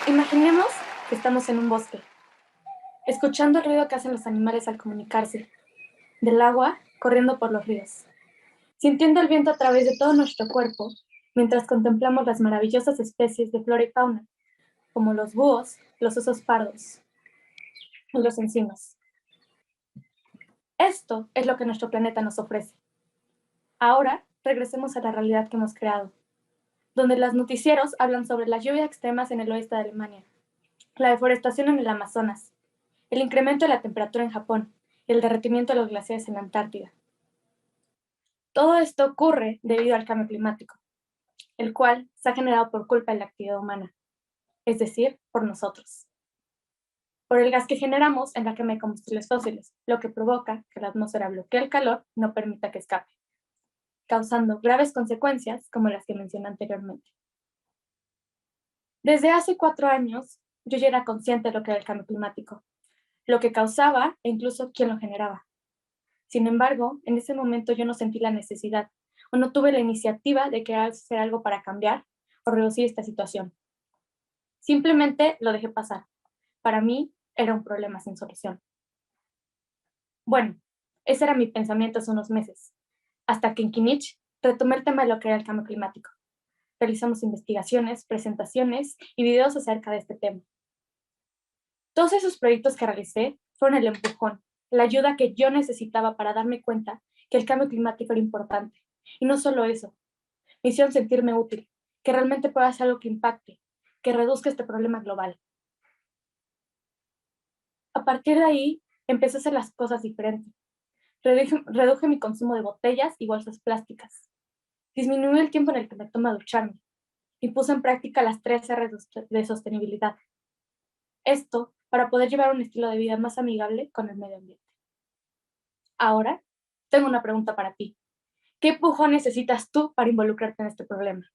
Imaginemos que estamos en un bosque, escuchando el ruido que hacen los animales al comunicarse, del agua corriendo por los ríos, sintiendo el viento a través de todo nuestro cuerpo, mientras contemplamos las maravillosas especies de flora y fauna, como los búhos, los osos pardos y los encinos. Esto es lo que nuestro planeta nos ofrece. Ahora, regresemos a la realidad que hemos creado, donde los noticieros hablan sobre las lluvias extremas en el oeste de Alemania, la deforestación en el Amazonas, el incremento de la temperatura en Japón y el derretimiento de los glaciares en la Antártida. Todo esto ocurre debido al cambio climático, el cual se ha generado por culpa de la actividad humana, es decir, por nosotros. Por el gas que generamos en la quema de combustibles fósiles, lo que provoca que la atmósfera bloquee el calor y no permita que escape, causando graves consecuencias como las que mencioné anteriormente. Desde hace 4 años, yo ya era consciente de lo que era el cambio climático, lo que causaba e incluso quién lo generaba. Sin embargo, en ese momento yo no sentí la necesidad o no tuve la iniciativa de querer hacer algo para cambiar o reducir esta situación. Simplemente lo dejé pasar. Para mí era un problema sin solución. Bueno, ese era mi pensamiento hace unos meses, hasta que en Kinich retomé el tema de lo que era el cambio climático. Realizamos investigaciones, presentaciones y videos acerca de este tema. Todos esos proyectos que realicé fueron el empujón, la ayuda que yo necesitaba para darme cuenta que el cambio climático era importante. Y no solo eso, me hicieron sentirme útil, que realmente pueda hacer algo que impacte, que reduzca este problema global. A partir de ahí, empecé a hacer las cosas diferentes. Reduje mi consumo de botellas y bolsas plásticas. Disminuí el tiempo en el que me tomo a ducharme y puse en práctica las 3 R de sostenibilidad. Esto para poder llevar un estilo de vida más amigable con el medio ambiente. Ahora, tengo una pregunta para ti. ¿Qué empujón necesitas tú para involucrarte en este problema?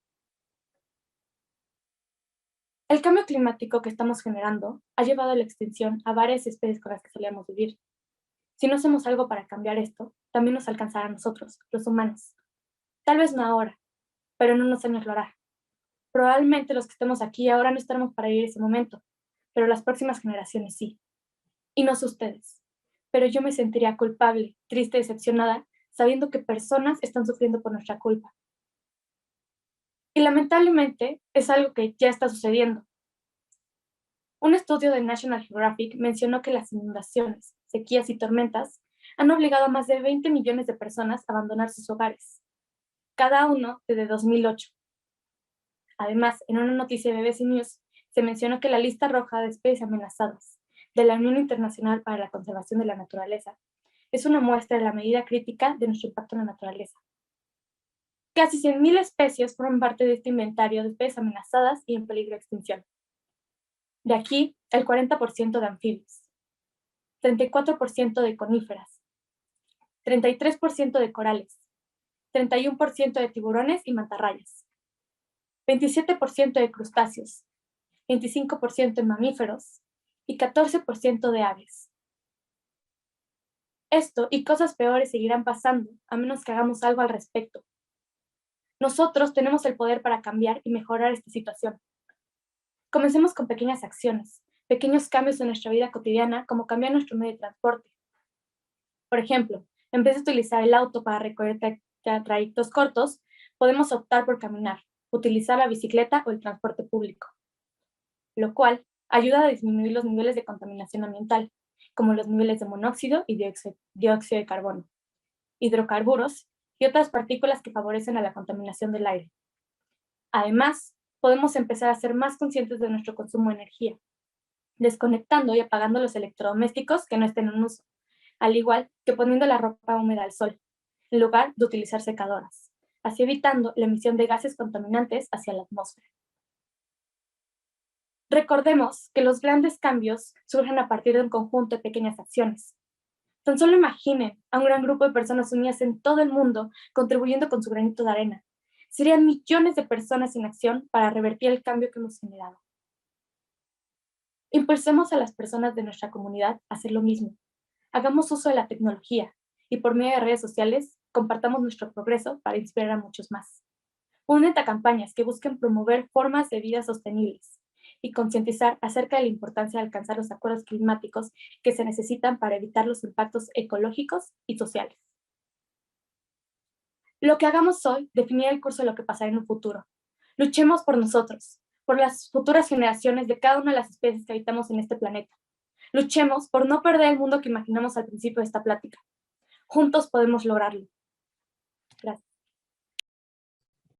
El cambio climático que estamos generando ha llevado a la extinción a varias especies con las que solíamos vivir. Si no hacemos algo para cambiar esto, también nos alcanzará a nosotros, los humanos. Tal vez no ahora, pero en unos años lo hará. Probablemente los que estemos aquí ahora no estaremos para vivir ese momento, pero las próximas generaciones sí. Y no sé ustedes, pero yo me sentiría culpable, triste, decepcionada, sabiendo que personas están sufriendo por nuestra culpa. Y lamentablemente es algo que ya está sucediendo. Un estudio de National Geographic mencionó que las inundaciones, sequías y tormentas han obligado a más de 20 millones de personas a abandonar sus hogares, cada uno desde 2008. Además, en una noticia de BBC News, se mencionó que la lista roja de especies amenazadas de la Unión Internacional para la Conservación de la Naturaleza es una muestra de la medida crítica de nuestro impacto en la naturaleza. Casi 100.000 especies forman parte de este inventario de especies amenazadas y en peligro de extinción. De aquí, el 40% de anfibios, 34% de coníferas, 33% de corales, 31% de tiburones y mantarrayas, 27% de crustáceos, 25% de mamíferos y 14% de aves. Esto y cosas peores seguirán pasando a menos que hagamos algo al respecto. Nosotros tenemos el poder para cambiar y mejorar esta situación. Comencemos con pequeñas acciones, pequeños cambios en nuestra vida cotidiana, como cambiar nuestro medio de transporte. Por ejemplo, en vez de utilizar el auto para recorrer trayectos cortos, podemos optar por caminar, utilizar la bicicleta o el transporte público, lo cual ayuda a disminuir los niveles de contaminación ambiental, como los niveles de monóxido y dióxido de carbono, hidrocarburos y otras partículas que favorecen a la contaminación del aire. Además, podemos empezar a ser más conscientes de nuestro consumo de energía, desconectando y apagando los electrodomésticos que no estén en uso, al igual que poniendo la ropa húmeda al sol, en lugar de utilizar secadoras, así evitando la emisión de gases contaminantes hacia la atmósfera. Recordemos que los grandes cambios surgen a partir de un conjunto de pequeñas acciones. Tan solo imaginen a un gran grupo de personas unidas en todo el mundo contribuyendo con su granito de arena. Serían millones de personas en acción para revertir el cambio que hemos generado. Impulsemos a las personas de nuestra comunidad a hacer lo mismo. Hagamos uso de la tecnología y por medio de redes sociales compartamos nuestro progreso para inspirar a muchos más. Únete a campañas que busquen promover formas de vida sostenibles y concientizar acerca de la importancia de alcanzar los acuerdos climáticos que se necesitan para evitar los impactos ecológicos y sociales. Lo que hagamos hoy definirá el curso de lo que pasará en un futuro. Luchemos por nosotros, por las futuras generaciones de cada una de las especies que habitamos en este planeta. Luchemos por no perder el mundo que imaginamos al principio de esta plática. Juntos podemos lograrlo. Gracias.